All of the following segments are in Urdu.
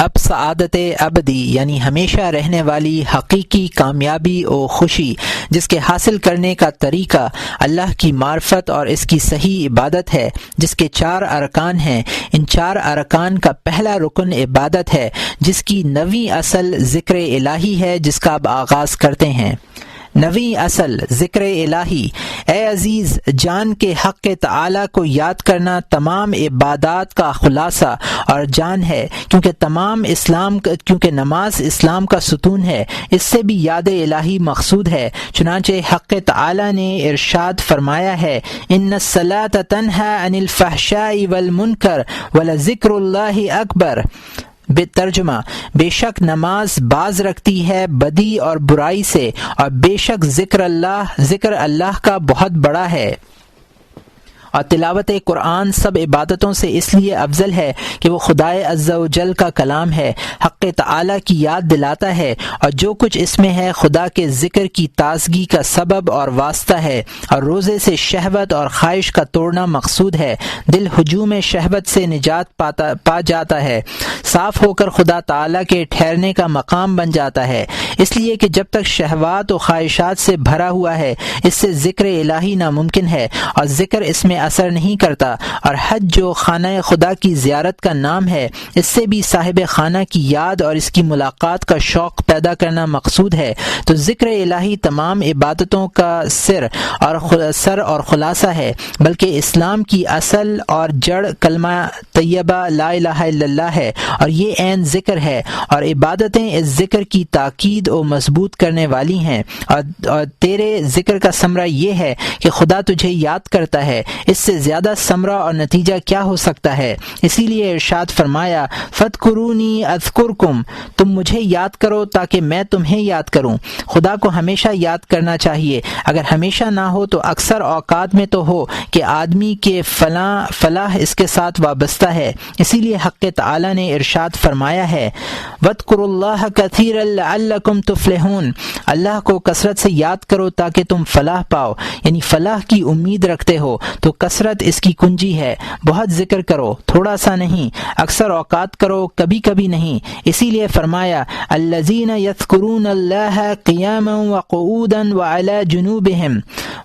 اب سعادت ابدی یعنی ہمیشہ رہنے والی حقیقی کامیابی و خوشی جس کے حاصل کرنے کا طریقہ اللہ کی معرفت اور اس کی صحیح عبادت ہے، جس کے 4 ارکان ہیں۔ ان 4 ارکان کا پہلا رکن عبادت ہے، جس کی 9ویں اصل ذکر الہی ہے، جس کا اب آغاز کرتے ہیں۔ 9ویں اصل ذکر الہی۔ اے عزیز، جان کے حق تعالی کو یاد کرنا تمام عبادات کا خلاصہ اور جان ہے، کیونکہ نماز اسلام کا ستون ہے، اس سے بھی یاد الہی مقصود ہے۔ چنانچہ حق تعالی نے ارشاد فرمایا ہے، ان الصلاۃ تنہی عن الفحشاء والمنکر ولذکر اللہ اکبر۔ ترجمہ، بے شک نماز باز رکھتی ہے بدی اور برائی سے، اور بے شک ذکر اللہ کا بہت بڑا ہے۔ اور تلاوت قرآن سب عبادتوں سے اس لیے افضل ہے کہ وہ خدائے عز و جل کا کلام ہے، حق تعالی کی یاد دلاتا ہے، اور جو کچھ اس میں ہے خدا کے ذکر کی تازگی کا سبب اور واسطہ ہے، اور روزے سے شہوت اور خواہش کا توڑنا مقصود ہے۔ دل ہجوم شہوت سے نجات پا جاتا ہے، صاف ہو کر خدا تعالی کے ٹھہرنے کا مقام بن جاتا ہے، اس لیے کہ جب تک شہوات و خواہشات سے بھرا ہوا ہے اس سے ذکر الہی ناممکن ہے، اور ذکر اس میں اثر نہیں کرتا۔ اور حج جو خانہ خدا کی زیارت کا نام ہے، اس سے بھی صاحب خانہ کی یاد اور اس کی ملاقات کا شوق پیدا کرنا مقصود ہے۔ تو ذکر الہی تمام عبادتوں کا سر اور خلاصہ ہے، بلکہ اسلام کی اصل اور جڑ کلمہ طیبہ لا الہ الا اللہ ہے، اور یہ عین ذکر ہے، اور عبادتیں اس ذکر کی تاکید و مضبوط کرنے والی ہیں۔ اور تیرے ذکر کا ثمرہ یہ ہے کہ خدا تجھے یاد کرتا ہے، اس سے زیادہ ثمرہ اور نتیجہ کیا ہو سکتا ہے؟ اسی لیے ارشاد فرمایا، فَاذْكُرُونِی اذْکُرْکُم، تم مجھے یاد کرو تاکہ میں تمہیں یاد کروں۔ خدا کو ہمیشہ یاد کرنا چاہیے، اگر ہمیشہ نہ ہو تو اکثر اوقات میں تو ہو کہ آدمی کے فلاح اس کے ساتھ وابستہ ہے۔ اسی لیے حق تعالی نے ارشاد فرمایا ہے، وَاذْكُرُوا اللَّهَ كَثِيرًا لَعَلَّكُمْ تُفْلِحُونَ، اللہ کو کثرت سے یاد کرو تاکہ تم فلاح پاؤ، یعنی فلاح کی امید رکھتے ہو تو کثرت اس کی کنجی ہے۔ بہت ذکر کرو، تھوڑا سا نہیں، اکثر اوقات کرو، کبھی کبھی نہیں۔ اسی لیے فرمایا، الذین یذکرون اللہ قیاما وقعودا وعلی جنوبہم،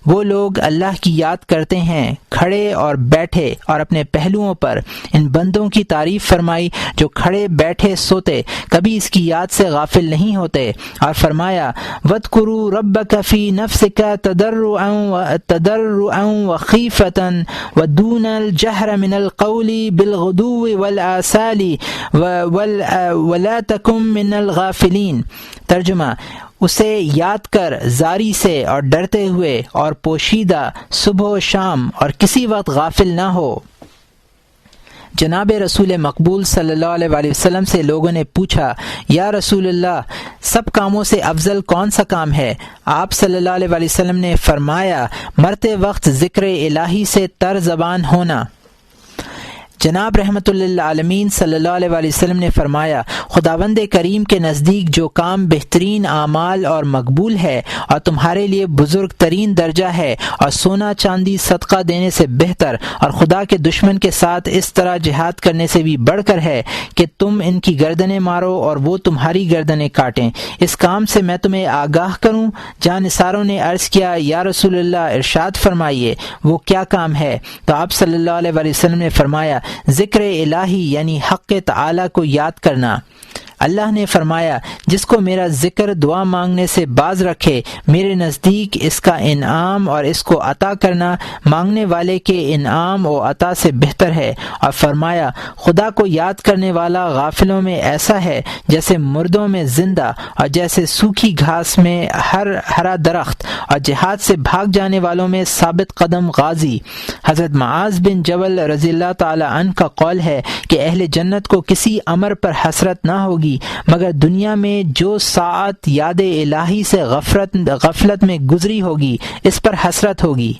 وہ لوگ اللہ کی یاد کرتے ہیں کھڑے اور بیٹھے اور اپنے پہلوؤں پر۔ ان بندوں کی تعریف فرمائی جو کھڑے بیٹھے سوتے کبھی اس کی یاد سے غافل نہیں ہوتے، اور فرمایا، وَاذْكُرُوا رَبَّكَ فِي نَفْسِكَ تَضَرُّعًا وَخِيفَةً وَدُونَ الْجَهْرِ مِنَ الْقَوْلِ بِالْغُدُوِّ وَالْآصَالِ وَلَا تَكُن مِّنَ الْغَافِلِينَ۔ ترجمہ، اسے یاد کر زاری سے اور ڈرتے ہوئے اور پوشیدہ، صبح و شام، اور کسی وقت غافل نہ ہو۔ جناب رسول مقبول صلی اللہ علیہ وآلہ وسلم سے لوگوں نے پوچھا، یا رسول اللہ، سب کاموں سے افضل کون سا کام ہے؟ آپ صلی اللہ علیہ وآلہ وسلم نے فرمایا، مرتے وقت ذکر الہی سے تر زبان ہونا۔ جناب رحمت للعالمین صلی اللہ علیہ وآلہ وسلم نے فرمایا، خداوند کریم کے نزدیک جو کام بہترین اعمال اور مقبول ہے اور تمہارے لیے بزرگ ترین درجہ ہے اور سونا چاندی صدقہ دینے سے بہتر اور خدا کے دشمن کے ساتھ اس طرح جہاد کرنے سے بھی بڑھ کر ہے کہ تم ان کی گردنیں مارو اور وہ تمہاری گردنیں کاٹیں، اس کام سے میں تمہیں آگاہ کروں؟ جانثاروں نے عرض کیا، یا رسول اللہ، ارشاد فرمائیے، وہ کیا کام ہے؟ تو آپ صلی اللہ علیہ وآلہ وسلم نے فرمایا، ذکر الہی یعنی حق تعالی کو یاد کرنا۔ اللہ نے فرمایا، جس کو میرا ذکر دعا مانگنے سے باز رکھے، میرے نزدیک اس کا انعام اور اس کو عطا کرنا مانگنے والے کے انعام و عطا سے بہتر ہے۔ اور فرمایا، خدا کو یاد کرنے والا غافلوں میں ایسا ہے جیسے مردوں میں زندہ، اور جیسے سوکھی گھاس میں ہرا درخت، اور جہاد سے بھاگ جانے والوں میں ثابت قدم غازی۔ حضرت معاذ بن جبل رضی اللہ تعالی عنہ کا قول ہے کہ اہل جنت کو کسی امر پر حسرت نہ ہوگی مگر دنیا میں جو ساعت یاد الہی سے غفلت میں گزری ہوگی اس پر حسرت ہوگی۔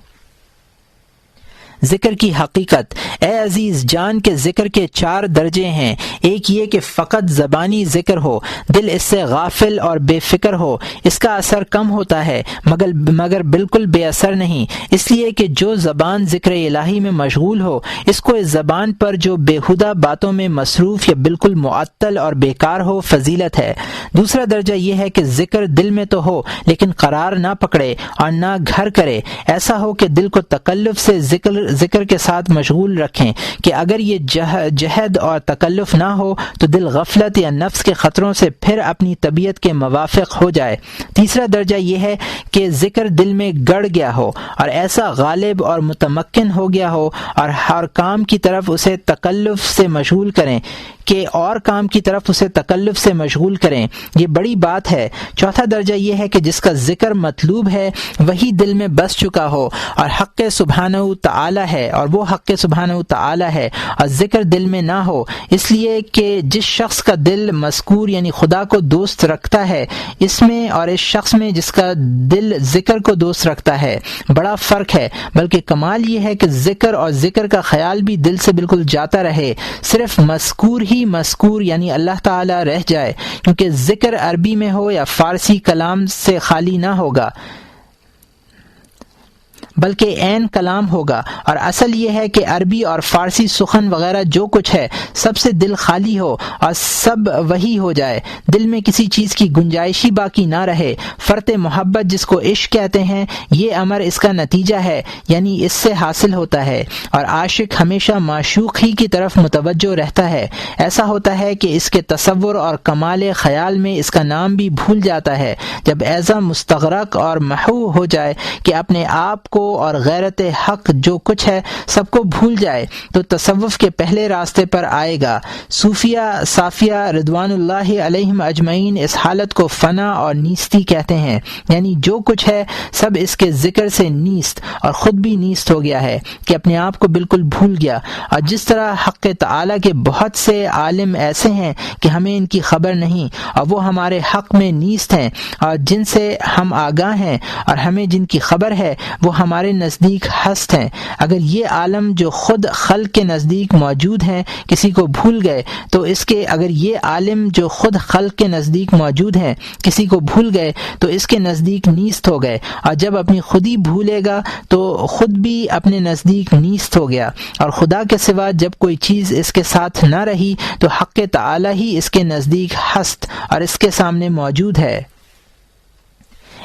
ذکر کی حقیقت۔ اے عزیز جان کے ذکر کے 4 درجے ہیں۔ ایک یہ کہ فقط زبانی ذکر ہو، دل اس سے غافل اور بے فکر ہو، اس کا اثر کم ہوتا ہے مگر بالکل بے اثر نہیں، اس لیے کہ جو زبان ذکر الہی میں مشغول ہو، اس کو اس زبان پر جو بیہودہ باتوں میں مصروف یا بالکل معطل اور بیکار ہو فضیلت ہے۔ دوسرا درجہ یہ ہے کہ ذکر دل میں تو ہو لیکن قرار نہ پکڑے اور نہ گھر کرے، ایسا ہو کہ دل کو تکلف سے ذکر کے ساتھ مشغول رکھیں کہ اگر یہ جہد اور تکلف نہ ہو تو دل غفلت یا نفس کے خطروں سے پھر اپنی طبیعت کے موافق ہو جائے۔ تیسرا درجہ یہ ہے کہ ذکر دل میں گڑ گیا ہو اور ایسا غالب اور متمکن ہو گیا ہو اور ہر کام کی طرف اسے تکلف سے مشغول کریں یہ بڑی بات ہے۔ چوتھا درجہ یہ ہے کہ جس کا ذکر مطلوب ہے وہی دل میں بس چکا ہو اور حق سبحانہ تعالی ہے اور ذکر دل میں نہ ہو، اس لیے کہ جس شخص کا دل مذکور یعنی خدا کو دوست رکھتا ہے اس میں اور اس شخص میں جس کا دل ذکر کو دوست رکھتا ہے بڑا فرق ہے، بلکہ کمال یہ ہے کہ ذکر اور ذکر کا خیال بھی دل سے بالکل جاتا رہے، صرف مذکور ہی مذکور یعنی اللہ تعالی رہ جائے، کیونکہ ذکر عربی میں ہو یا فارسی کلام سے خالی نہ ہوگا بلکہ عین کلام ہوگا، اور اصل یہ ہے کہ عربی اور فارسی سخن وغیرہ جو کچھ ہے سب سے دل خالی ہو اور سب وہی ہو جائے، دل میں کسی چیز کی گنجائش ہی باقی نہ رہے۔ فرط محبت جس کو عشق کہتے ہیں یہ امر اس کا نتیجہ ہے، یعنی اس سے حاصل ہوتا ہے، اور عاشق ہمیشہ معشوق ہی کی طرف متوجہ رہتا ہے، ایسا ہوتا ہے کہ اس کے تصور اور کمال خیال میں اس کا نام بھی بھول جاتا ہے۔ جب ایسا مستغرق اور محو ہو جائے کہ اپنے آپ کو اور غیرت حق جو کچھ ہے سب کو بھول جائے تو تصوف کے پہلے راستے پر آئے گا۔ صافیہ رضوان اللہ علیہم اجمعین اس حالت کو فنا اور نیستی کہتے ہیں، یعنی جو کچھ ہے سب اس کے ذکر سے نیست اور خود بھی نیست ہو گیا ہے کہ اپنے آپ کو بالکل بھول گیا۔ اور جس طرح حق تعالی کے بہت سے عالم ایسے ہیں کہ ہمیں ان کی خبر نہیں اور وہ ہمارے حق میں نیست ہیں، اور جن سے ہم آگاہ ہیں اور ہمیں جن کی خبر ہے وہ ہمارے نزدیک ہست ہیں، اگر یہ عالم جو خود خلق کے نزدیک موجود ہیں کسی کو بھول گئے تو اس کے نزدیک نیست ہو گئے، اور جب اپنی خودی بھولے گا تو خود بھی اپنے نزدیک نیست ہو گیا، اور خدا کے سوا جب کوئی چیز اس کے ساتھ نہ رہی تو حق تعالی ہی اس کے نزدیک ہست اور اس کے سامنے موجود ہے۔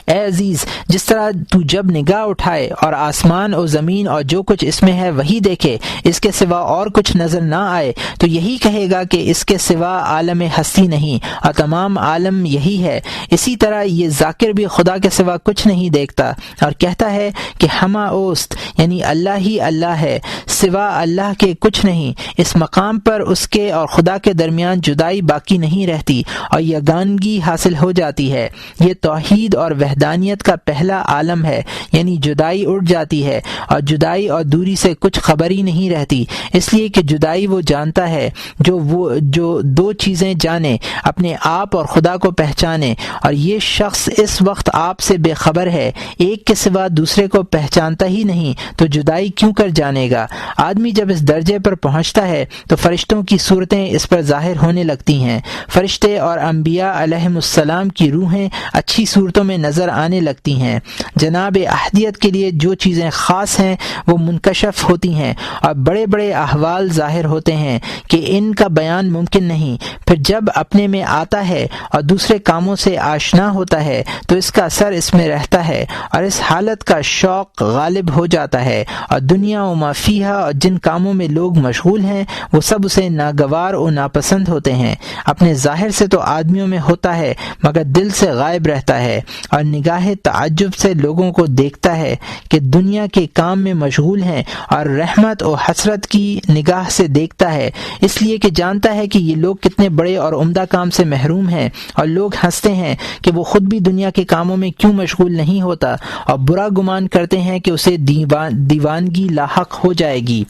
اے عزیز جس طرح تو جب نگاہ اٹھائے اور آسمان اور زمین اور جو کچھ اس میں ہے وہی دیکھے، اس کے سوا اور کچھ نظر نہ آئے تو یہی کہے گا کہ اس کے سوا عالم ہستی نہیں اور تمام عالم یہی ہے۔ اسی طرح یہ ذاکر بھی خدا کے سوا کچھ نہیں دیکھتا اور کہتا ہے کہ ہما اوست یعنی اللہ ہی اللہ ہے، سوا اللہ کے کچھ نہیں۔ اس مقام پر اس کے اور خدا کے درمیان جدائی باقی نہیں رہتی اور یگانگی حاصل ہو جاتی ہے۔ یہ توحید اور وحدانیت کا پہلا عالم ہے، یعنی جدائی اٹھ جاتی ہے اور جدائی اور دوری سے کچھ خبر ہی نہیں رہتی، اس لیے کہ جدائی وہ جانتا ہے جو دو چیزیں جانے، اپنے آپ اور خدا کو پہچانے، اور یہ شخص اس وقت آپ سے بے خبر ہے، ایک کے سوا دوسرے کو پہچانتا ہی نہیں تو جدائی کیوں کر جانے گا۔ آدمی جب اس درجے پر پہنچتا ہے تو فرشتوں کی صورتیں اس پر ظاہر ہونے لگتی ہیں، فرشتے اور انبیاء علیہم السلام کی روحیں اچھی صورتوں میں نظر آنے لگتی ہیں۔ جناب احدیت کے لیے جو چیزیں خاص ہیں وہ منکشف ہوتی ہیں اور بڑے بڑے احوال ظاہر ہوتے ہیں کہ ان کا بیان ممکن نہیں، پھر جب اپنے میں آتا ہے اور دوسرے کاموں سے آشنا ہوتا ہے تو اس کا اثر اس میں رہتا ہے اور اس حالت کا شوق غالب ہو جاتا ہے، اور دنیا و ما فیہا اور جن کاموں میں لوگ مشغول ہیں وہ سب اسے ناگوار و ناپسند ہوتے ہیں۔ اپنے ظاہر سے تو آدمیوں میں ہوتا ہے مگر دل سے غائب رہتا ہے، اور نگاہ تعجب سے لوگوں کو دیکھتا ہے کہ دنیا کے کام میں مشغول ہیں، اور رحمت و حسرت کی نگاہ سے دیکھتا ہے، اس لیے کہ جانتا ہے کہ یہ لوگ کتنے بڑے اور عمدہ کام سے محروم ہیں، اور لوگ ہنستے ہیں کہ وہ خود بھی دنیا کے کاموں میں کیوں مشغول نہیں ہوتا، اور برا گمان کرتے ہیں کہ اسے دیوانگی لاحق ہو جائے گی۔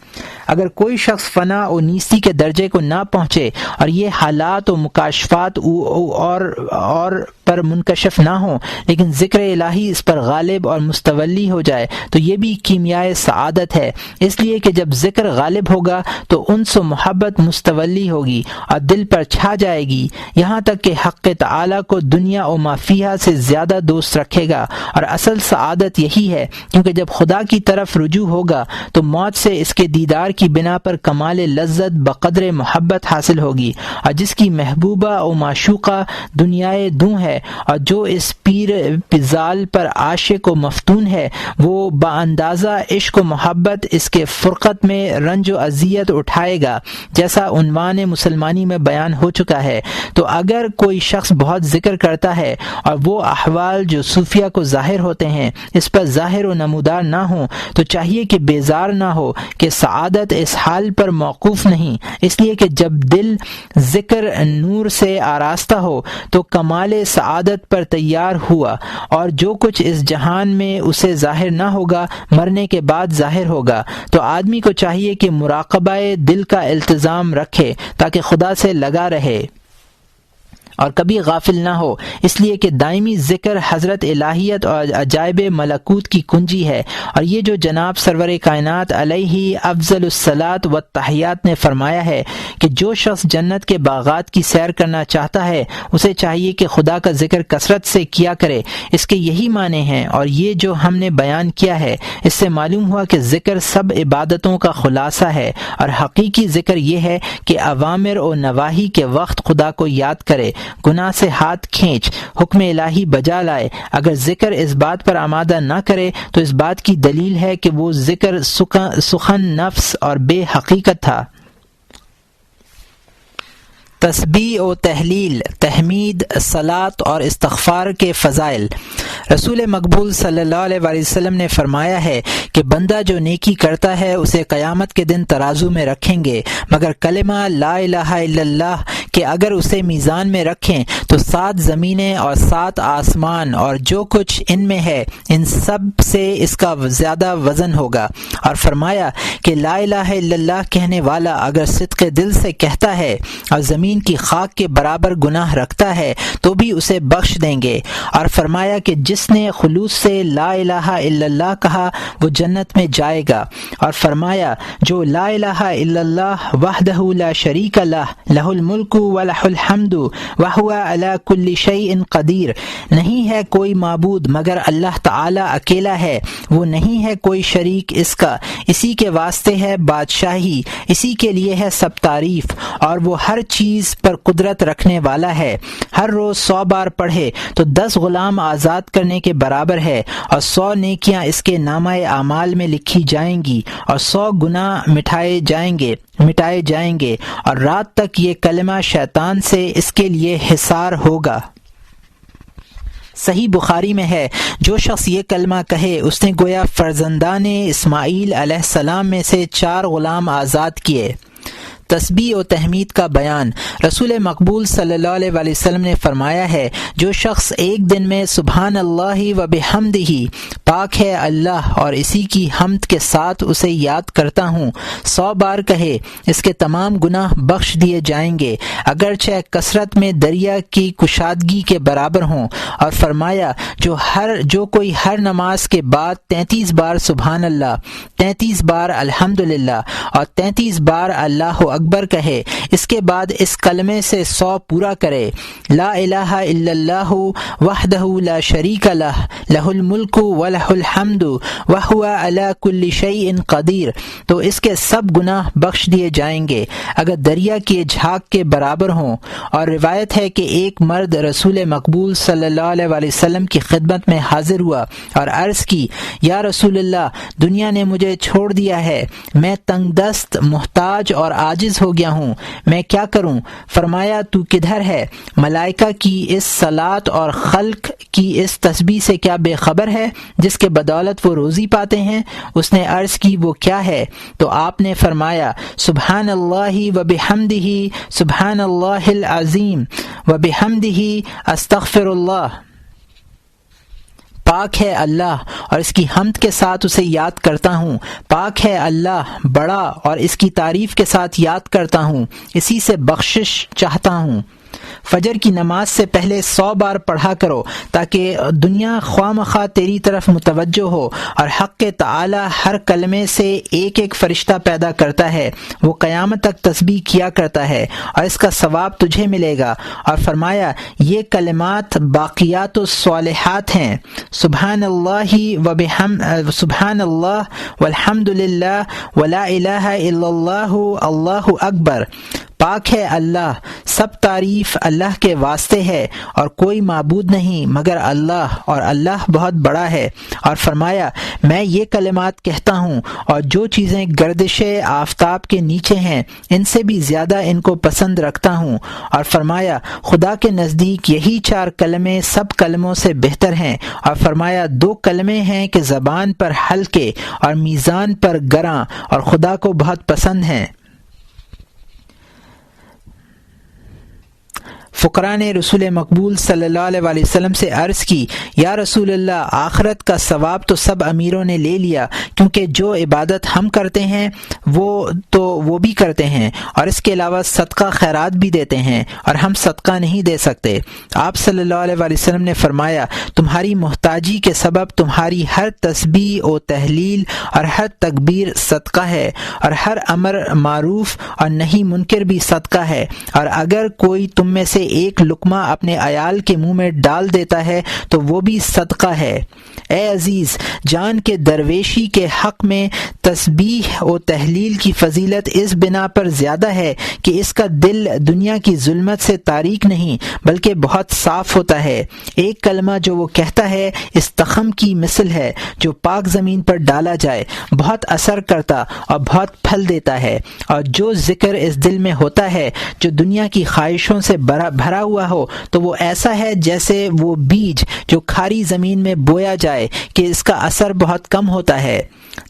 اگر کوئی شخص فنا و نیستی کے درجے کو نہ پہنچے اور یہ حالات و مکاشفات اور پر منکشف نہ ہوں لیکن ذکر الہی اس پر غالب اور مستولی ہو جائے تو یہ بھی کیمیائے سعادت ہے، اس لیے کہ جب ذکر غالب ہوگا تو انس و محبت مستولی ہوگی اور دل پر چھا جائے گی، یہاں تک کہ حق تعالی کو دنیا و ما فیہا سے زیادہ دوست رکھے گا۔ اور اصل سعادت یہی ہے، کیونکہ جب خدا کی طرف رجوع ہوگا تو موت سے اس کے دیدار کی بنا پر کمال لذت بقدر محبت حاصل ہوگی، اور جس کی محبوبہ و معشوقہ دنیائے دوں ہے اور جو اس پیر پزال پر عاشق و مفتون ہے، وہ با اندازہ عشق و محبت اس کے فرقت میں رنج و اذیت اٹھائے گا، جیسا عنوان مسلمانی میں بیان ہو چکا ہے۔ تو اگر کوئی شخص بہت ذکر کرتا ہے اور وہ احوال جو صوفیہ کو ظاہر ہوتے ہیں اس پر ظاہر و نمودار نہ ہوں تو چاہیے کہ بیزار نہ ہو کہ سعادت اس حال پر موقوف نہیں، اس لیے کہ جب دل ذکر نور سے آراستہ ہو تو کمال سعادت پر تیار ہوا، اور جو کچھ اس جہان میں اسے ظاہر نہ ہوگا مرنے کے بعد ظاہر ہوگا۔ تو آدمی کو چاہیے کہ مراقبہ دل کا التزام رکھے تاکہ خدا سے لگا رہے اور کبھی غافل نہ ہو، اس لیے کہ دائمی ذکر حضرت الہیت اور عجائب ملکوت کی کنجی ہے۔ اور یہ جو جناب سرور کائنات علیہ افضل الصلاۃ والتحیات نے فرمایا ہے کہ جو شخص جنت کے باغات کی سیر کرنا چاہتا ہے اسے چاہیے کہ خدا کا ذکر کثرت سے کیا کرے، اس کے یہی معنی ہیں۔ اور یہ جو ہم نے بیان کیا ہے اس سے معلوم ہوا کہ ذکر سب عبادتوں کا خلاصہ ہے، اور حقیقی ذکر یہ ہے کہ اوامر و نواہی کے وقت خدا کو یاد کرے، گناہ سے ہاتھ کھینچ، حکم الہی بجا لائے۔ اگر ذکر اس بات پر آمادہ نہ کرے تو اس بات کی دلیل ہے کہ وہ ذکر سخن نفس اور بے حقیقت تھا۔ تسبیح و تحلیل، تحمید، صلاۃ اور استغفار کے فضائل۔ رسول مقبول صلی اللہ علیہ وآلہ وسلم نے فرمایا ہے کہ بندہ جو نیکی کرتا ہے اسے قیامت کے دن ترازو میں رکھیں گے، مگر کلمہ لا الہ الا اللہ کہ اگر اسے میزان میں رکھیں تو 7 زمینیں اور 7 آسمان اور جو کچھ ان میں ہے ان سب سے اس کا زیادہ وزن ہوگا۔ اور فرمایا کہ لا الہ الا اللہ کہنے والا اگر صدق دل سے کہتا ہے اور زمین کی خاک کے برابر گناہ رکھتا ہے تو بھی اسے بخش دیں گے۔ اور فرمایا کہ جس نے خلوص سے لا الہ الا اللہ کہا وہ جنت میں جائے گا۔ اور فرمایا جو لا الہ الا اللہ وحدہ لا شریک لہ لہ الملک ولہ الحمد وہو علی کل شیء قدیر، نہیں ہے کوئی معبود مگر اللہ تعالی اکیلا ہے، وہ نہیں ہے کوئی شریک اس کا، اسی کے واسطے ہے بادشاہی، اسی کے لیے ہے سب تعریف، اور وہ ہر چیز پر قدرت رکھنے والا ہے۔ ہر روز 100 بار پڑھے تو 10 غلام آزاد کرنے کے برابر ہے، اور 100 نیکیاں اس کے نامہ اعمال میں لکھی جائیں گی، اور 100 گناہ مٹائے جائیں گے، اور رات تک یہ کلمہ شیطان سے اس کے لیے حصار ہوگا۔ صحیح بخاری میں ہے جو شخص یہ کلمہ کہے اس نے گویا فرزندان اسماعیل علیہ السلام میں سے 4 غلام آزاد کیے۔ تسبیح و تحمید کا بیان۔ رسول مقبول صلی اللہ علیہ وآلہ وسلم نے فرمایا ہے جو شخص ایک دن میں سبحان اللہ و بحمدہ، پاک ہے اللہ اور اسی کی حمد کے ساتھ اسے یاد کرتا ہوں، 100 بار کہے اس کے تمام گناہ بخش دیے جائیں گے اگرچہ کثرت میں دریا کی کشادگی کے برابر ہوں۔ اور فرمایا جو کوئی ہر نماز کے بعد 33 بار سبحان اللہ، 33 بار الحمدللہ اور 33 بار اللہ اکبر کہے، اس کے بعد اس کلمے سے 100 پورا کرے، لا الہ الا اللہ وحدہ لا شریک لہ لہ الملک ولہ الحمد وہو علی کل شیء قدیر، تو اس کے سب گناہ بخش دیے جائیں گے اگر دریا کی جھاگ کے برابر ہوں۔ اور روایت ہے کہ ایک مرد رسول مقبول صلی اللہ علیہ وآلہ وسلم کی خدمت میں حاضر ہوا اور عرض کی یا رسول اللہ، دنیا نے مجھے چھوڑ دیا ہے، میں تنگ دست، محتاج اور عاجز ہو گیا ہوں، میں کیا کروں؟ فرمایا تو کدھر ہے؟ ملائکہ کی اس صلاۃ اور خلق کی اس تسبیح سے کیا بے خبر ہے جس کے بدولت وہ روزی پاتے ہیں؟ اس نے عرض کی وہ کیا ہے؟ تو آپ نے فرمایا سبحان اللہ و بحمدہ سبحان اللہ العظیم و بحمدہ استغفر اللہ، پاک ہے اللہ اور اس کی حمد کے ساتھ اسے یاد کرتا ہوں، پاک ہے اللہ بڑا اور اس کی تعریف کے ساتھ یاد کرتا ہوں، اسی سے بخشش چاہتا ہوں۔ فجر کی نماز سے پہلے 100 بار پڑھا کرو تاکہ دنیا خواہ مخواہ تیری طرف متوجہ ہو، اور حق تعالی ہر کلمے سے ایک ایک فرشتہ پیدا کرتا ہے، وہ قیامت تک تسبیح کیا کرتا ہے اور اس کا ثواب تجھے ملے گا۔ اور فرمایا یہ کلمات باقیات الصالحات ہیں، سبحان اللہ والحمد للہ ولا الہ الا اللہ اللہ اکبر۔ پاک ہے اللہ، سب تعریف اللہ کے واسطے ہے، اور کوئی معبود نہیں مگر اللہ، اور اللہ بہت بڑا ہے۔ اور فرمایا میں یہ کلمات کہتا ہوں اور جو چیزیں گردش آفتاب کے نیچے ہیں ان سے بھی زیادہ ان کو پسند رکھتا ہوں۔ اور فرمایا خدا کے نزدیک یہی 4 کلمے سب کلموں سے بہتر ہیں۔ اور فرمایا 2 کلمے ہیں کہ زبان پر ہلکے اور میزان پر گراں اور خدا کو بہت پسند ہیں۔ فقراء نے رسول مقبول صلی اللہ علیہ وسلم سے عرض کی، یا رسول اللہ، آخرت کا ثواب تو سب امیروں نے لے لیا، کیونکہ جو عبادت ہم کرتے ہیں وہ بھی کرتے ہیں، اور اس کے علاوہ صدقہ خیرات بھی دیتے ہیں، اور ہم صدقہ نہیں دے سکتے۔ آپ صلی اللہ علیہ وسلم نے فرمایا، تمہاری محتاجی کے سبب تمہاری ہر تسبیح و تحلیل اور ہر تکبیر صدقہ ہے، اور ہر امر معروف اور نہی منکر بھی صدقہ ہے، اور اگر کوئی تم میں سے ایک لقمہ اپنے عیال کے منہ میں ڈال دیتا ہے تو وہ بھی صدقہ ہے۔ اے عزیز، جان کے درویشی کے حق میں تسبیح و تحلیل کی فضیلت اس بنا پر زیادہ ہے کہ اس کا دل دنیا کی ظلمت سے تاریک نہیں بلکہ بہت صاف ہوتا ہے۔ ایک کلمہ جو وہ کہتا ہے اس تخم کی مثل ہے جو پاک زمین پر ڈالا جائے، بہت اثر کرتا اور بہت پھل دیتا ہے۔ اور جو ذکر اس دل میں ہوتا ہے جو دنیا کی خواہشوں سے بھرا ہوا ہو تو وہ ایسا ہے جیسے وہ بیج جو کھاری زمین میں بویا جائے کہ اس کا اثر بہت کم ہوتا ہے۔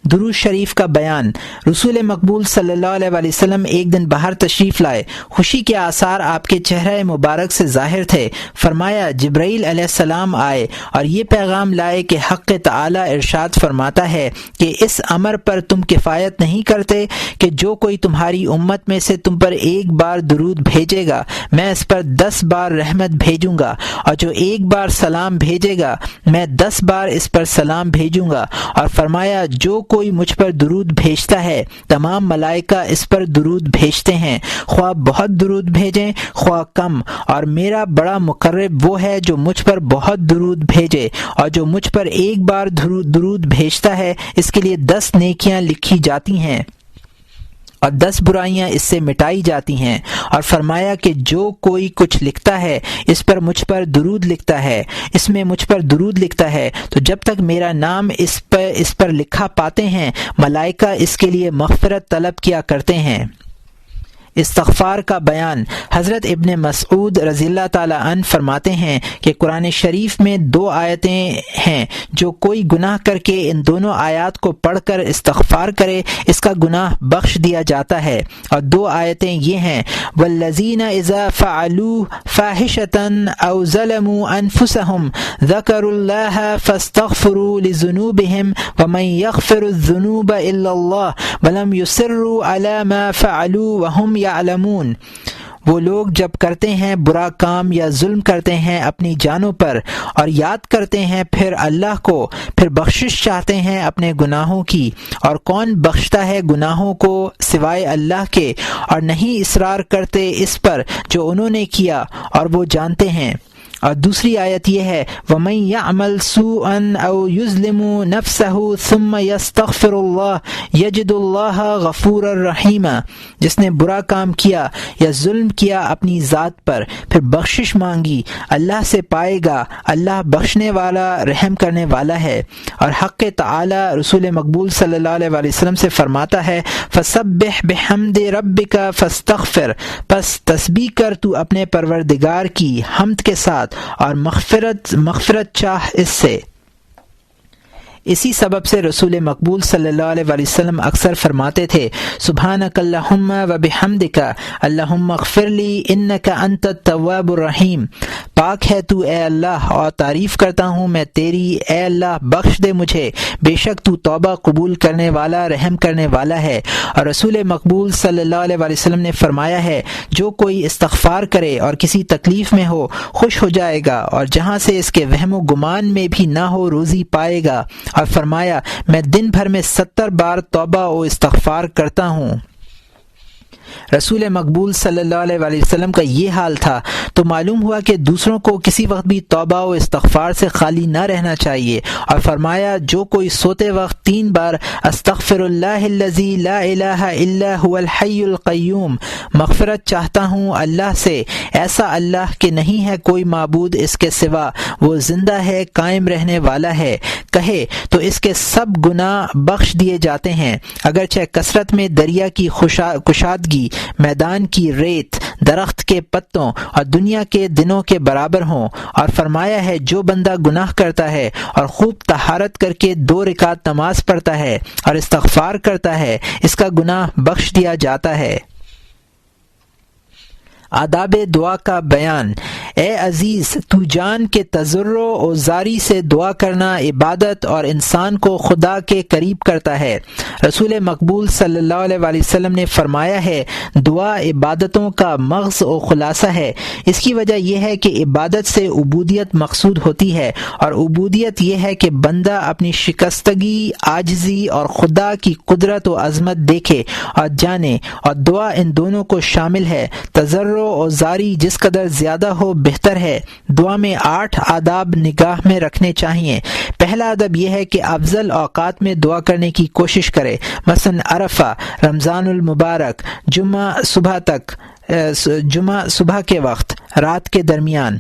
درود شریف کا بیان۔ رسول مقبول صلی اللہ علیہ وسلم ایک دن باہر تشریف لائے، خوشی کے آثار آپ کے چہرہ مبارک سے ظاہر تھے۔ فرمایا جبرائیل علیہ السلام آئے اور یہ پیغام لائے کہ حق تعالی ارشاد فرماتا ہے کہ اس امر پر تم کفایت نہیں کرتے کہ جو کوئی تمہاری امت میں سے تم پر ایک بار درود بھیجے گا میں اس پر 10 بار رحمت بھیجوں گا، اور جو ایک بار سلام بھیجے گا میں 10 بار اس پر سلام بھیجوں گا۔ اور فرمایا جو کوئی مجھ پر درود بھیجتا ہے تمام ملائکہ اس پر درود بھیجتے ہیں، خواہ بہت درود بھیجیں خواہ کم، اور میرا بڑا مقرب وہ ہے جو مجھ پر بہت درود بھیجے، اور جو مجھ پر ایک بار درود بھیجتا ہے اس کے لیے 10 نیکیاں لکھی جاتی ہیں اور 10 برائیاں اس سے مٹائی جاتی ہیں۔ اور فرمایا کہ جو کوئی کچھ لکھتا ہے اس پر مجھ پر درود لکھتا ہے، اس میں مجھ پر درود لکھتا ہے تو جب تک میرا نام اس پر لکھا پاتے ہیں ملائکہ اس کے لیے مغفرت طلب کیا کرتے ہیں۔ استغفار کا بیان۔ حضرت ابن مسعود رضی اللہ تعالیٰ عنہ فرماتے ہیں کہ قرآن شریف میں 2 آیتیں ہیں، جو کوئی گناہ کر کے ان دونوں آیات کو پڑھ کر استغفار کرے اس کا گناہ بخش دیا جاتا ہے، اور 2 آیتیں یہ ہیں، والذین اذا فعلوا فاحشة او ظلموا انفسهم ذکروا اللہ فاستغفروا لذنوبهم ومن یغفر الذنوب الا اللہ ولم یصروا علی ما فعلوا وهم یعلمون۔ وہ لوگ جب کرتے ہیں برا کام یا ظلم کرتے ہیں اپنی جانوں پر اور یاد کرتے ہیں پھر اللہ کو، پھر بخشش چاہتے ہیں اپنے گناہوں کی، اور کون بخشتا ہے گناہوں کو سوائے اللہ کے، اور نہیں اصرار کرتے اس پر جو انہوں نے کیا اور وہ جانتے ہیں۔ اور دوسری آیت یہ ہے، وَمَن يَعْمَلْ سُوءًا أَوْ يُظْلِمُ نَفْسَهُ ثُمَّ يَسْتَغْفِرُ اللَّهَ يَجِدُ اللَّهَ غَفُورًا رَحِيمًا۔ جس نے برا کام کیا یا ظلم کیا اپنی ذات پر پھر بخشش مانگی اللہ سے پائے گا، اللہ بخشنے والا رحم کرنے والا ہے۔ اور حق تعالی رسول مقبول صلی اللہ علیہ وسلم سے فرماتا ہے، فَسَبِّحْ بِحَمْدِ رَبِّكَ فَاسْتَغْفِرْ، پس تسبیح کر تو اپنے پروردگار کی حمد کے ساتھ اور مغفرت چاہ اس سے۔ اسی سبب سے رسول مقبول صلی اللہ علیہ وسلم اکثر فرماتے تھے، سبحانک اللہم و بحمدک اللہم اغفر لی انک انت التواب الرحیم۔ پاک ہے تو اے اللہ، اور تعریف کرتا ہوں میں تیری، اے اللہ بخش دے مجھے، بے شک تو توبہ قبول کرنے والا رحم کرنے والا ہے۔ اور رسول مقبول صلی اللہ علیہ وسلم نے فرمایا ہے، جو کوئی استغفار کرے اور کسی تکلیف میں ہو خوش ہو جائے گا، اور جہاں سے اس کے وہم و گمان میں بھی نہ ہو روزی پائے گا۔ اور فرمایا میں دن بھر میں 70 بار توبہ و استغفار کرتا ہوں۔ رسول مقبول صلی اللہ علیہ وسلم کا یہ حال تھا تو معلوم ہوا کہ دوسروں کو کسی وقت بھی توبہ و استغفار سے خالی نہ رہنا چاہیے۔ اور فرمایا جو کوئی سوتے وقت 3 بار استغفر اللہ الذی لا الہ الا هو الحی القیوم، مغفرت چاہتا ہوں اللہ سے، ایسا اللہ کہ نہیں ہے کوئی معبود اس کے سوا، وہ زندہ ہے قائم رہنے والا ہے، کہے تو اس کے سب گناہ بخش دیے جاتے ہیں، اگرچہ کثرت میں دریا کی کشادگی، میدان کی ریت، درخت کے پتوں اور دنیا کے دنوں کے برابر ہوں۔ اور فرمایا ہے جو بندہ گناہ کرتا ہے اور خوب طہارت کر کے 2 رکعت نماز پڑھتا ہے اور استغفار کرتا ہے، اس کا گناہ بخش دیا جاتا ہے۔ آداب دعا کا بیان۔ اے عزیز، تو جان کے تضرع و زاری سے دعا کرنا عبادت اور انسان کو خدا کے قریب کرتا ہے۔ رسول مقبول صلی اللہ علیہ وسلم نے فرمایا ہے دعا عبادتوں کا مغز و خلاصہ ہے۔ اس کی وجہ یہ ہے کہ عبادت سے عبودیت مقصود ہوتی ہے، اور عبودیت یہ ہے کہ بندہ اپنی شکستگی، عاجزی اور خدا کی قدرت و عظمت دیکھے اور جانے، اور دعا ان دونوں کو شامل ہے۔ تضرع اور زاری جس قدر زیادہ ہو بہتر ہے۔ دعا میں 8 آداب نگاہ میں رکھنے چاہیے۔ پہلا ادب یہ ہے کہ افضل اوقات میں دعا کرنے کی کوشش کرے، مثلا عرفہ، رمضان المبارک، جمعہ صبح کے وقت، رات کے درمیان۔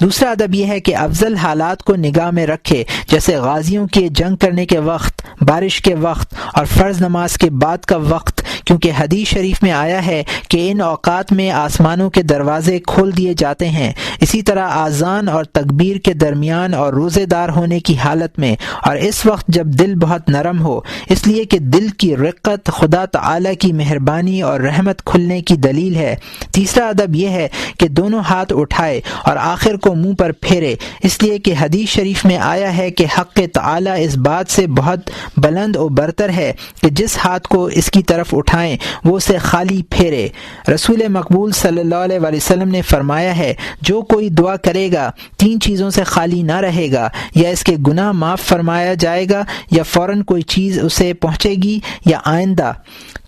دوسرا ادب یہ ہے کہ افضل حالات کو نگاہ میں رکھے، جیسے غازیوں کے جنگ کرنے کے وقت، بارش کے وقت اور فرض نماز کے بعد کا وقت، کیونکہ حدیث شریف میں آیا ہے کہ ان اوقات میں آسمانوں کے دروازے کھول دیے جاتے ہیں۔ اسی طرح آذان اور تکبیر کے درمیان اور روزے دار ہونے کی حالت میں، اور اس وقت جب دل بہت نرم ہو، اس لیے کہ دل کی رقت خدا تعالی کی مہربانی اور رحمت کھلنے کی دلیل ہے۔ تیسرا ادب یہ ہے کہ دونوں ہاتھ اٹھائے اور آخر کو منہ پر پھیرے، اس لیے کہ حدیث شریف میں آیا ہے کہ حق تعالی اس بات سے بہت بلند و برتر ہے کہ جس ہاتھ کو اس کی طرف اٹھائیں وہ اسے خالی پھیرے۔ رسول مقبول صلی اللہ علیہ وسلم نے فرمایا ہے جو کوئی دعا کرے گا 3 چیزوں سے خالی نہ رہے گا، یا اس کے گناہ معاف فرمایا جائے گا، یا فوراً کوئی چیز اسے پہنچے گی، یا آئندہ۔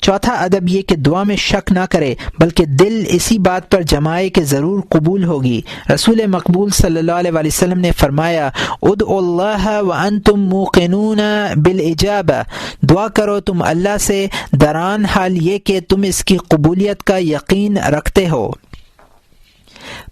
چوتھا ادب یہ کہ دعا میں شک نہ کرے بلکہ دل اسی بات پر جمائے کہ ضرور قبول ہوگی۔ رسول مقبول صلی اللہ علیہ وسلم نے فرمایا ادعوا اللہ وانتم موقنون بالاجابہ، دعا کرو تم اللہ سے دران حال یہ کہ تم اس کی قبولیت کا یقین رکھتے ہو۔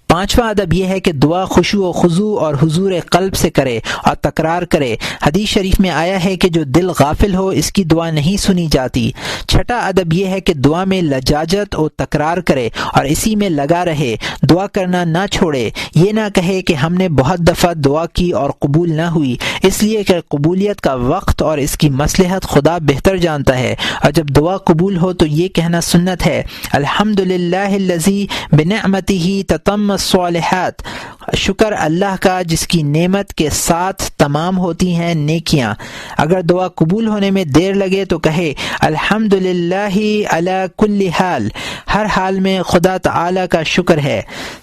پانچواں ادب یہ ہے کہ دعا خشوع و خضوع اور حضور قلب سے کرے اور تکرار کرے۔ حدیث شریف میں آیا ہے کہ جو دل غافل ہو اس کی دعا نہیں سنی جاتی۔ چھٹا ادب یہ ہے کہ دعا میں لجاجت و تکرار کرے اور اسی میں لگا رہے، دعا کرنا نہ چھوڑے۔ یہ نہ کہے کہ ہم نے بہت دفعہ دعا کی اور قبول نہ ہوئی، اس لیے کہ قبولیت کا وقت اور اس کی مصلحت خدا بہتر جانتا ہے، اور جب دعا قبول ہو تو یہ کہنا سنت ہے الحمدللہ الذی بنعمتہ تتم الصالحات، شکر اللہ کا جس کی نعمت کے ساتھ تمام ہوتی ہیں نیکیاں۔ اگر دعا قبول ہونے میں دیر لگے تو کہے الحمدللہ علی کل حال، ہر حال میں خدا تعالی کا شکر ہے۔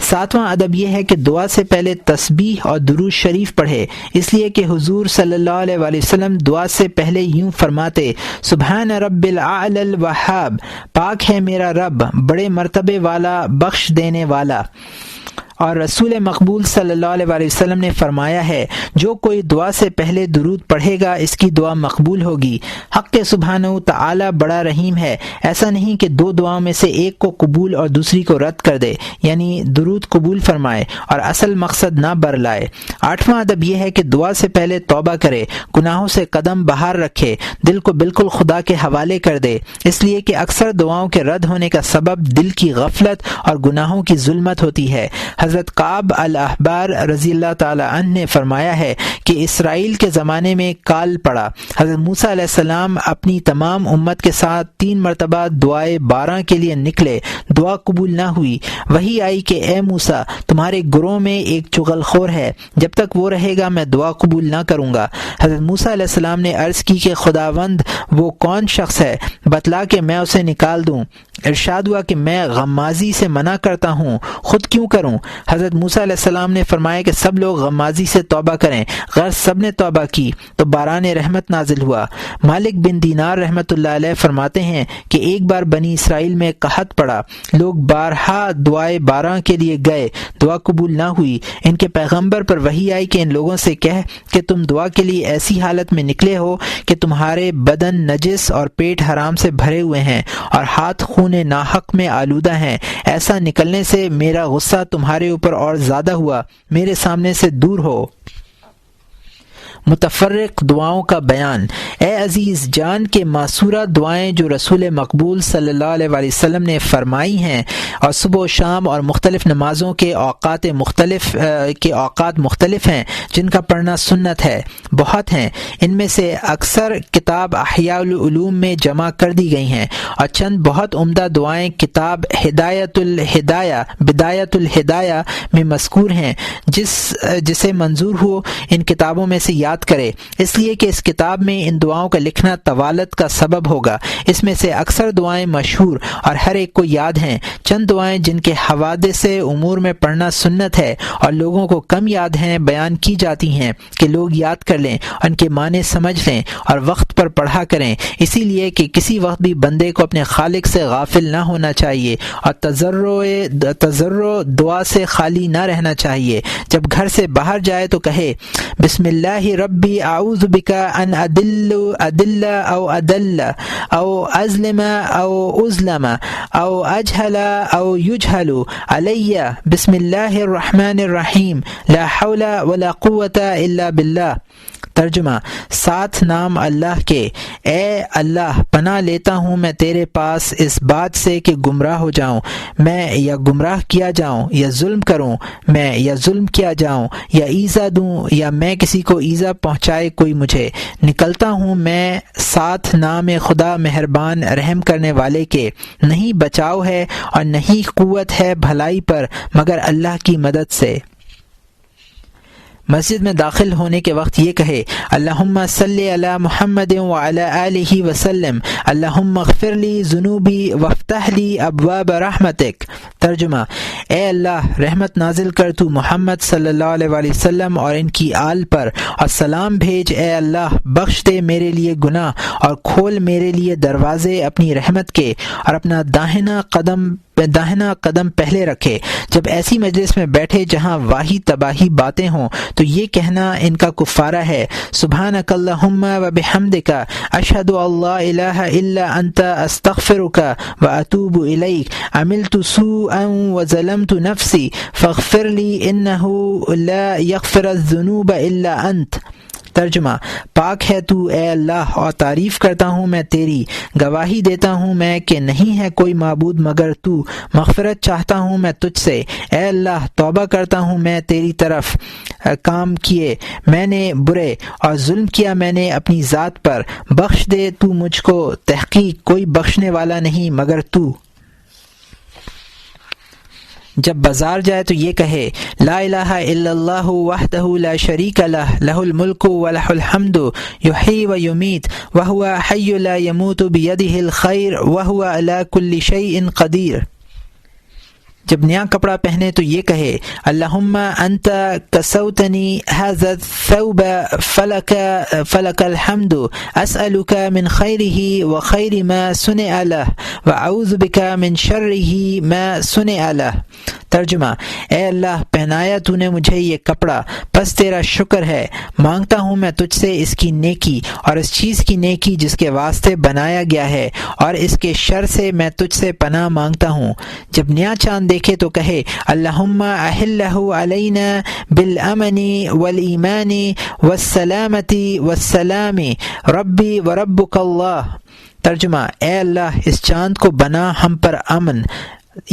ساتواں ادب یہ ہے کہ دعا سے پہلے تسبیح اور درود شریف پڑھے، اس لیے کہ حضور صلی اللہ علیہ وسلم دعا سے پہلے یوں فرماتے سبحان رب الاعلی الوہاب، پاک ہے میرا رب بڑے مرتبے والا بخش دینے والا۔ اور رسول مقبول صلی اللہ علیہ وسلم نے فرمایا ہے جو کوئی دعا سے پہلے درود پڑھے گا اس کی دعا مقبول ہوگی۔ حق سبحانہ تعالی بڑا رحیم ہے، ایسا نہیں کہ 2 دعاؤں میں سے ایک کو قبول اور دوسری کو رد کر دے، یعنی درود قبول فرمائے اور اصل مقصد نہ برلائے۔ 8واں ادب یہ ہے کہ دعا سے پہلے توبہ کرے، گناہوں سے قدم باہر رکھے، دل کو بالکل خدا کے حوالے کر دے، اس لیے کہ اکثر دعاؤں کے رد ہونے کا سبب دل کی غفلت اور گناہوں کی ظلمت ہوتی ہے۔ حضرت کعب الاحبار رضی اللہ تعالی عنہ نے فرمایا ہے کہ اسرائیل کے زمانے میں کال پڑا۔ حضرت موسیٰ علیہ السلام اپنی تمام امت کے ساتھ 3 مرتبہ دعائے بارہ کے لیے نکلے، دعا قبول نہ ہوئی۔ وہی آئی کہ اے موسیٰ، تمہارے گروہ میں ایک چغل خور ہے، جب تک وہ رہے گا میں دعا قبول نہ کروں گا۔ حضرت موسیٰ علیہ السلام نے عرض کی کہ خداوند وہ کون شخص ہے، بتلا کہ میں اسے نکال دوں۔ ارشاد ہوا کہ میں غمازی سے منع کرتا ہوں، خود کیوں کروں؟ حضرت موسیٰ علیہ السلام نے فرمایا کہ سب لوگ غمازی سے توبہ کریں۔ غرض سب نے توبہ کی تو باران رحمت نازل ہوا۔ مالک بن دینار رحمۃ اللہ علیہ فرماتے ہیں کہ ایک بار بنی اسرائیل میں قحط پڑا، لوگ بارہا دعائے بارہ کے لیے گئے، دعا قبول نہ ہوئی۔ ان کے پیغمبر پر وحی آئی کہ ان لوگوں سے کہہ کہ تم دعا کے لیے ایسی حالت میں نکلے ہو کہ تمہارے بدن نجس اور پیٹ حرام سے بھرے ہوئے ہیں اور ہاتھ خون ناحق میں آلودہ ہیں، ایسا نکلنے سے میرا غصہ تمہارے اوپر اور زیادہ ہوا، میرے سامنے سے دور ہو۔ متفرق دعاؤں کا بیان۔ اے عزیز جان کے ماسورہ دعائیں جو رسول مقبول صلی اللہ علیہ وآلہ وسلم نے فرمائی ہیں اور صبح و شام اور مختلف نمازوں کے اوقات مختلف ہیں جن کا پڑھنا سنت ہے، بہت ہیں۔ ان میں سے اکثر کتاب احیاء العلوم میں جمع کر دی گئی ہیں اور چند بہت عمدہ دعائیں کتاب بدایت الہدایہ میں مذکور ہیں۔ جسے منظور ہو ان کتابوں میں سے یاد کرے، اس لیے کہ اس کتاب میں ان دعاؤں کا لکھنا طوالت کا سبب ہوگا۔ اس میں سے اکثر دعائیں مشہور اور ہر ایک کو یاد ہیں۔ چند دعائیں جن کے حوادث امور میں پڑھنا سنت ہے اور لوگوں کو کم یاد ہیں بیان کی جاتی ہیں کہ لوگ یاد کر لیں، ان کے معنی سمجھ لیں اور وقت پر پڑھا کریں، اسی لیے کہ کسی وقت بھی بندے کو اپنے خالق سے غافل نہ ہونا چاہیے اور تضرع دعا سے خالی نہ رہنا چاہیے۔ جب گھر سے باہر جائے تو کہے بسم اللہ ربی اعوذ بک ان ادل او ادل او ازلم او ازلم او اجہل او یجہل علی بسم اللہ الرحمن الرحیم لا حول ولا قوة الا باللہ۔ ترجمہ، 7 نام اللہ کے۔ اے اللہ، پناہ لیتا ہوں میں تیرے پاس اس بات سے کہ گمراہ ہو جاؤں میں، یا گمراہ کیا جاؤں، یا ظلم کروں میں، یا ظلم کیا جاؤں، یا ایذا دوں یا میں کسی کو ایذا پہنچائے کوئی مجھے۔ نکلتا ہوں میں 7 نام خدا مہربان رحم کرنے والے کے۔ نہیں بچاؤ ہے اور نہیں قوت ہے بھلائی پر مگر اللہ کی مدد سے۔ مسجد میں داخل ہونے کے وقت یہ کہے اللہم صلی علی محمد وعلی آلہ وسلم، اللہم اغفر لی ذنوبی وافتح لی ابواب رحمتک۔ ترجمہ، اے اللہ رحمت نازل کر تو محمد صلی اللہ علیہ وآلہ وسلم اور ان کی آل پر، اور سلام بھیج اے اللہ، بخش دے میرے لیے گناہ اور کھول میرے لیے دروازے اپنی رحمت کے، اور اپنا داہنا قدم پہلے رکھے۔ جب ایسی مجلس میں بیٹھے جہاں واہی تباہی باتیں ہوں تو یہ کہنا ان کا کفارہ ہے، سبحانک اللہم و بحمدک اشہد ان لا الہ الا انت استغفرک و اتوب الیک، عملت سوءا و ظلمت نفسی فاغفر لی انہ لا یغفر الذنوب الا انت۔ ترجمہ، پاک ہے تو اے اللہ اور تعریف کرتا ہوں میں تیری، گواہی دیتا ہوں میں کہ نہیں ہے کوئی معبود مگر تو، مغفرت چاہتا ہوں میں تجھ سے، اے اللہ توبہ کرتا ہوں میں تیری طرف، کام کیے میں نے برے اور ظلم کیا میں نے اپنی ذات پر، بخش دے تو مجھ کو، تحقیق کوئی بخشنے والا نہیں مگر تو۔ جب بازار جائے تو یہ کہے لا الہ الا اللہ وحدہ لا شریک لہ، لہ الملک ولہ الحمد یحیی و یمیت وہو حی لا یموت بیدہ الخیر وہو علی کل شیء قدیر۔ جب نیا کپڑا پہنے تو یہ کہے اللہم انت کسوتنی ھذا الثوب فلک الحمد اسألک من خیرہ و خیر ما صنع لہ و اعوذ بک من شرہ ما صنع لہ۔ ترجمہ، اے اللہ پہنایا تو نے مجھے یہ کپڑا، پس تیرا شکر ہے، مانگتا ہوں میں تجھ سے اس کی نیکی اور اس چیز کی نیکی جس کے واسطے بنایا گیا ہے، اور اس کے شر سے میں تجھ سے پناہ مانگتا ہوں۔ جب نیا چاند دیکھے تو کہے اللہم احلہ علینا بالامن والایمان والسلامت والسلام ربی وربک اللہ۔ ترجمہ، اے اللہ اس چاند کو بنا ہم پر امن،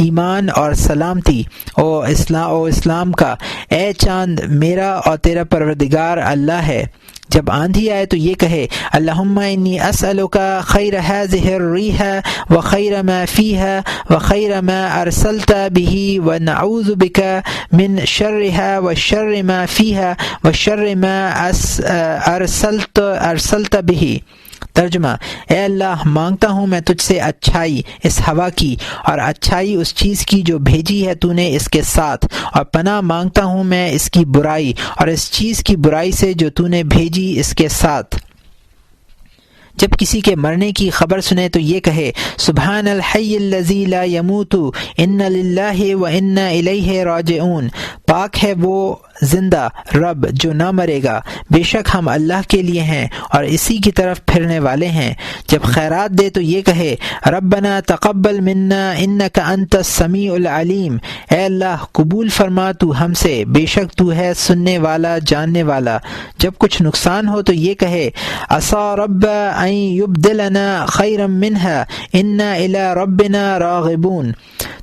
ایمان اور سلامتی او اسلام کا، اے چاند میرا اور تیرا پروردگار اللہ ہے۔ جب آندھی آئے تو یہ کہے اللہم انی اسألک خیر هذه الریح وخیر ما فیها وخیر ما ارسلت به ونعوذ بک من شرها وشر ما فیها وشر ما ارسلت به۔ ترجمہ، اے اللہ مانگتا ہوں میں تجھ سے اچھائی اس ہوا کی اور اچھائی اس چیز کی جو بھیجی ہے تو نے اس کے ساتھ، اور پناہ مانگتا ہوں میں اس کی برائی اور اس چیز کی برائی سے جو تو نے بھیجی اس کے ساتھ۔ جب کسی کے مرنے کی خبر سنے تو یہ کہے سبحان الحی الذی لا یموت ان للہ و انا الیہ راجعون، پاک ہے وہ زندہ رب جو نہ مرے گا، بے شک ہم اللہ کے لیے ہیں اور اسی کی طرف پھرنے والے ہیں۔ جب خیرات دے تو یہ کہے ربنا تقبل منا انک انت السمیع العلیم، اے اللہ قبول فرما تو ہم سے، بے شک تو ہے سننے والا جاننے والا۔ جب کچھ نقصان ہو تو یہ کہے عسى رب ان یبدلنا خیرا منها انا الی ربنا راغبون،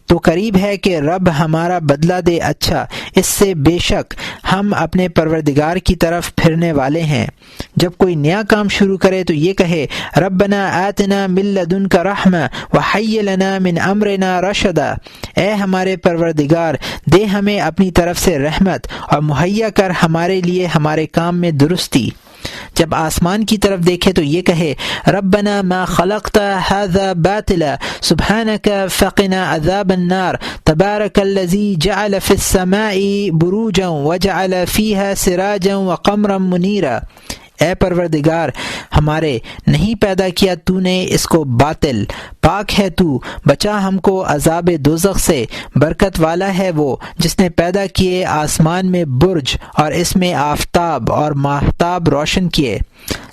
تو قریب ہے کہ رب ہمارا بدلہ دے اچھا اس سے، بے شک ہم اپنے پروردگار کی طرف پھرنے والے ہیں۔ جب کوئی نیا کام شروع کرے تو یہ کہے ربنا آتنا من لدنک رحمہ وحی لنا من امرنا رشدا، اے ہمارے پروردگار دے ہمیں اپنی طرف سے رحمت اور مہیا کر ہمارے لیے ہمارے کام میں درستی۔ جب آسمان کی طرف دیکھے تو یہ کہے ربنا ما خلقت هذا باطلا سبحانك فقنا عذاب النار تبارك الذي جعل في السماء بروجا وجعل فيها سراجا وقمرا منيرا، اے پروردگار ہمارے نہیں پیدا کیا تو نے اس کو باطل، پاک ہے تو، بچا ہم کو عذاب دوزخ سے، برکت والا ہے وہ جس نے پیدا کیے آسمان میں برج اور اس میں آفتاب اور ماہتاب روشن کیے۔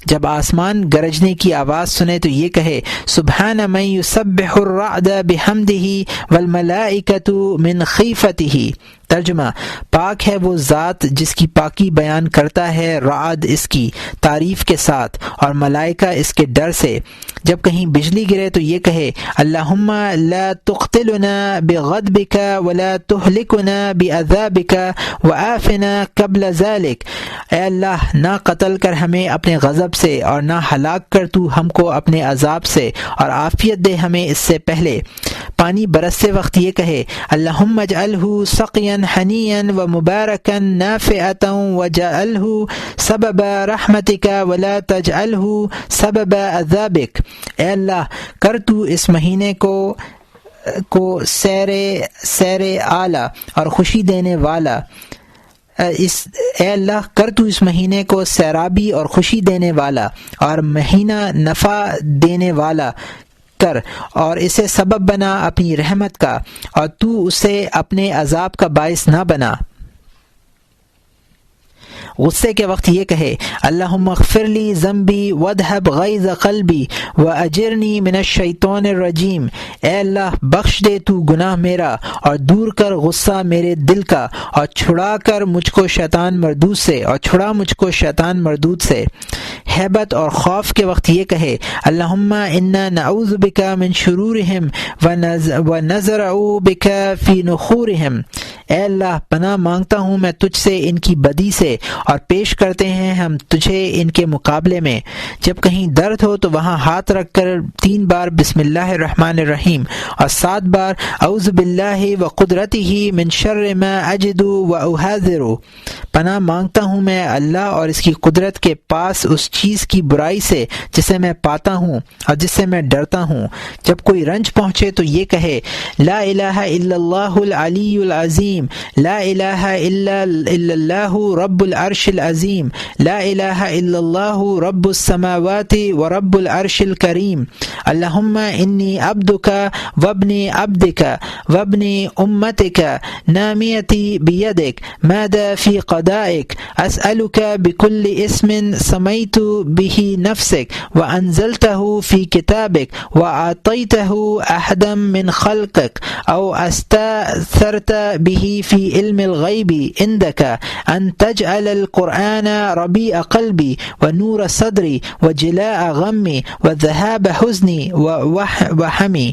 جب آسمان گرجنے کی آواز سنے تو یہ کہے سبحان من یسبح الرعد بحمدہ والملائکۃ من خیفتہ۔ ترجمہ، پاک ہے وہ ذات جس کی پاکی بیان کرتا ہے رعد اس کی تعریف کے ساتھ اور ملائکہ اس کے ڈر سے۔ جب کہیں بجلی گرے تو یہ کہے اللہم لا تقتلنا بغضبک ولا تہلکنا بعذابک وآفنا قبل ذلک، اے اللہ نہ قتل کر ہمیں اپنے غضب سے اور نہ ہلاک کر تو ہم کو اپنے عذاب سے، اور عافیت دے ہمیں اس سے پہلے۔ پانی برستے وقت یہ کہے اللہم اجعلہ سقیا حنیا ومبارکا نافعا وجعلہ سبب رحمتک ولا تجعلہ سبب عذابک، اے اللہ کر تو اس مہینے کو سیر اعلیٰ اور خوشی دینے والا، اے اللہ کر تو اس مہینے کو سیرابی اور خوشی دینے والا اور مہینہ نفع دینے والا کر، اور اسے سبب بنا اپنی رحمت کا، اور تو اسے اپنے عذاب کا باعث نہ بنا۔ غصے کے وقت یہ کہے اللہم اغفر لی ذنبی واذھب غیظ قلبی واجرنی من الشیطان الرجیم، اے اللہ بخش دے تو گناہ میرا اور دور کر غصہ میرے دل کا، اور چھڑا مجھ کو شیطان مردود سے۔ ہیبت اور خوف کے وقت یہ کہے اللہم انا نعوذ بک من شرورہم ونزرع بک فی نخورہم، اے اللہ پناہ مانگتا ہوں میں تجھ سے ان کی بدی سے، اور پیش کرتے ہیں ہم تجھے ان کے مقابلے میں۔ جب کہیں درد ہو تو وہاں ہاتھ رکھ کر 3 بار بسم اللہ الرحمن الرحیم اور 7 بار اعوذ باللہ وقدرتہ من شر ما اجد واحاذر، پناہ مانگتا ہوں میں اللہ اور اس کی قدرت کے پاس اس چیز کی برائی سے جسے میں پاتا ہوں اور جس سے میں ڈرتا ہوں۔ جب کوئی رنج پہنچے تو یہ کہے لا الہ الا اللہ العلی العظیم، لا الہ الا اللہ رب العرش العظیم، لا الہ الا اللہ رب السماوات ورب العرش الکریم، اللہم انی عبدک وابن عبدک وابن امتک نامیتی بیدک ماذا فی قضائک، اسألک بکل اسم سمیت به نفسک وانزلتہ فی کتابک واعطیتہ احدا من خلقک او استأثرت به فی علم الغیب عندک ان تجعل القرآن ربیع قلبی ونور صدری وجلاء غمی وذهاب حزنی وحمی،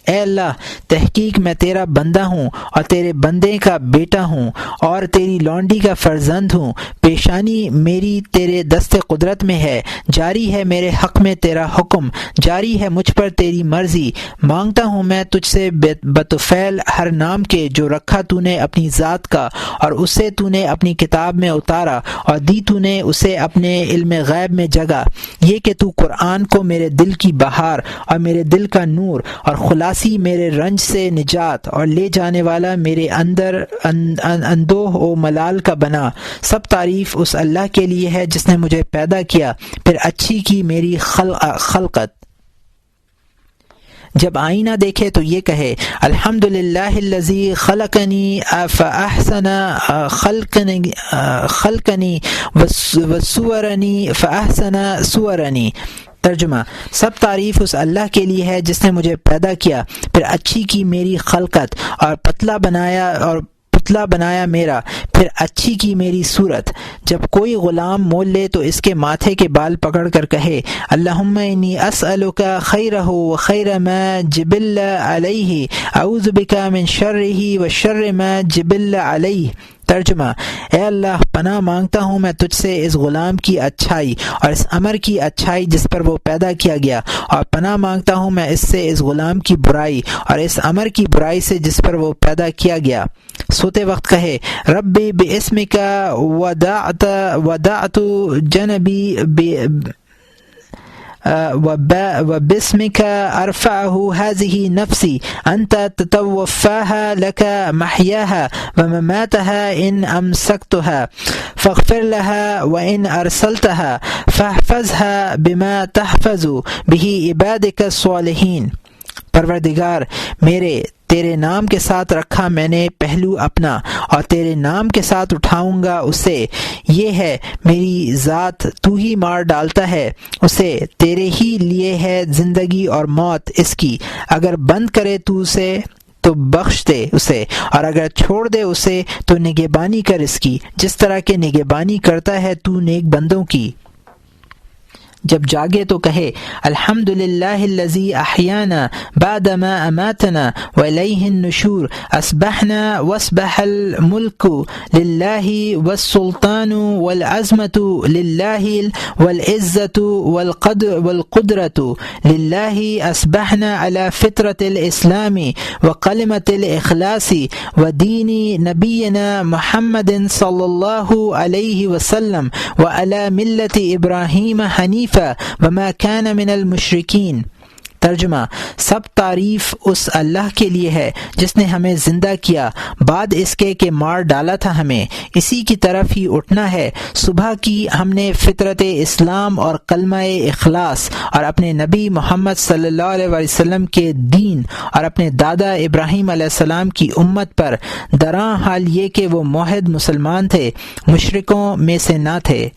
اے اللہ تحقیق میں تیرا بندہ ہوں اور تیرے بندے کا بیٹا ہوں اور تیری لونڈی کا فرزند ہوں، پیشانی میری تیرے دست قدرت میں ہے، جاری ہے میرے حق میں تیرا حکم، جاری ہے مجھ پر تیری مرضی، مانگتا ہوں میں تجھ سے بطفیل ہر نام کے جو رکھا تو نے اپنی ذات کا اور اسے تو نے اپنی کتاب میں اتارا اور دی تو نے اسے اپنے علم غیب میں جگہ، یہ کہ تو قرآن کو میرے دل کی بہار اور میرے دل کا نور اور خلاصی میرے رنج سے نجات اور لے جانے والا میرے اندر اندوہ و ملال کا بنا۔ سب تعریف اس اللہ کے لیے ہے جس نے مجھے پیدا کیا پھر اچھی کی میری خلقت۔ جب آئینہ دیکھے تو یہ کہے الحمدللہ الذی خلقنی فاحسن خلقنی وصورنی فاحسن صورنی۔ ترجمہ: سب تعریف اس اللہ کے لیے ہے جس نے مجھے پیدا کیا پھر اچھی کی میری خلقت اور پتلا بنایا میرا پھر اچھی کی میری صورت۔ جب کوئی غلام مول لے تو اس کے ماتھے کے بال پکڑ کر کہے اللہم انی اسألک خیرہ وخیر ما جبل علیہ اعوذ بک من شرہ وشر ما جبل علیہ۔ ترجمہ: اے اللہ پناہ مانگتا ہوں میں تجھ سے اس غلام کی اچھائی اور اس امر کی اچھائی جس پر وہ پیدا کیا گیا، اور پناہ مانگتا ہوں میں اس سے اس غلام کی برائی اور اس امر کی برائی سے جس پر وہ پیدا کیا گیا۔ سوتے وقت کہے ربی باسمک ودعت جنبی وباسمك أرفعه هذه نفسي أنت تتوفاها لك محياها ومماتها إن أمسكتها فاغفر لها وإن أرسلتها فاحفظها بما تحفظ به عبادك الصالحين۔ پروردگار میرے، تیرے نام کے ساتھ رکھا میں نے پہلو اپنا اور تیرے نام کے ساتھ اٹھاؤں گا اسے، یہ ہے میری ذات تو ہی مار ڈالتا ہے اسے، تیرے ہی لیے ہے زندگی اور موت اس کی، اگر بند کرے تو اسے تو بخش دے اسے اور اگر چھوڑ دے اسے تو نگہبانی کر اس کی، جس طرح کے نگہبانی کرتا ہے تو نیک بندوں کی۔ جب جاگے تو کہے الحمدللہ الذی احیانا بعد ما اماتنا والیہ النشور، اصبحنا واصبح الملک للہ والسلطان والعظمت للہ والعزت والقدرت للہ، اصبحنا علی فطرۃ الاسلام وکلمۃ الاخلاص ودین نبینا محمد صلی اللہ علیہ وسلم وعلی ملت ابراہیم حنیفا وما كان من المشرکین۔ ترجمہ: سب تعریف اس اللہ کے لیے ہے جس نے ہمیں زندہ کیا بعد اس کے کہ مار ڈالا تھا ہمیں، اسی کی طرف ہی اٹھنا ہے۔ صبح کی ہم نے فطرت اسلام اور کلمہ اخلاص اور اپنے نبی محمد صلی اللہ علیہ وسلم کے دین اور اپنے دادا ابراہیم علیہ السلام کی امت پر، دراں حال یہ کہ وہ موحد مسلمان تھے، مشرکوں میں سے نہ تھے۔